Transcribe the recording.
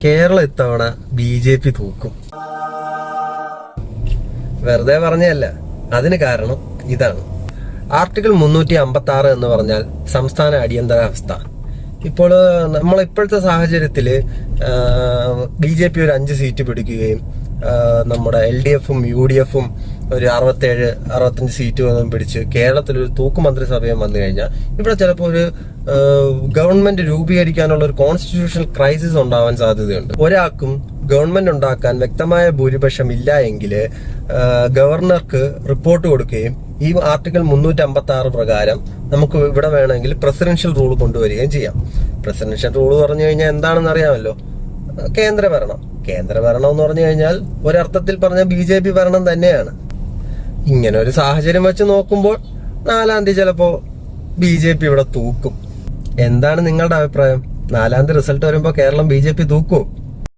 കേരളം ഇത്തവണ BJP തൂക്കും. വെറുതെ പറഞ്ഞല്ല, അതിന് കാരണം ഇതാണ്. ആർട്ടിക്കിൾ 356 എന്ന് പറഞ്ഞാൽ സംസ്ഥാന അടിയന്തരാവസ്ഥ. ഇപ്പോൾ നമ്മളിപ്പോഴത്തെ സാഹചര്യത്തില് BJP ഒരു 5 സീറ്റ് പിടിക്കുകയും നമ്മുടെ LDFും UDFും ഒരു 67-65 സീറ്റ് പിടിച്ച് കേരളത്തിലൊരു തൂക്ക് മന്ത്രിസഭയും വന്നു കഴിഞ്ഞാൽ ഇവിടെ ചിലപ്പോൾ ഒരു ഗവൺമെന്റ് രൂപീകരിക്കാനുള്ള ഒരു കോൺസ്റ്റിറ്റ്യൂഷണൽ ക്രൈസിസ് ഉണ്ടാവാൻ സാധ്യതയുണ്ട്. ഒരാൾക്കും ഗവൺമെന്റ് ഉണ്ടാക്കാൻ വ്യക്തമായ ഭൂരിപക്ഷം ഇല്ല എങ്കിൽ ഗവർണർക്ക് റിപ്പോർട്ട് കൊടുക്കുകയും ഈ ആർട്ടിക്കിൾ 356 പ്രകാരം നമുക്ക് ഇവിടെ വേണമെങ്കിൽ പ്രസിഡൻഷ്യൽ റൂൾ കൊണ്ടുവരികയും ചെയ്യാം. പ്രസിഡൻഷ്യൽ റൂൾ പറഞ്ഞു കഴിഞ്ഞാൽ എന്താണെന്ന് അറിയാമല്ലോ, കേന്ദ്രഭരണം എന്ന് പറഞ്ഞു കഴിഞ്ഞാൽ ഒരർത്ഥത്തിൽ പറഞ്ഞ BJP ഭരണം തന്നെയാണ്. ഇങ്ങനെ ഒരു സാഹചര്യം വെച്ച് നോക്കുമ്പോൾ 4-ാം തീയതി ചിലപ്പോ BJP ഇവിടെ തൂക്കും. എന്താണ് നിങ്ങളുടെ അഭിപ്രായം? 4-ാം തീയതി റിസൾട്ട് വരുമ്പോ കേരളം BJP തൂക്കുമോ?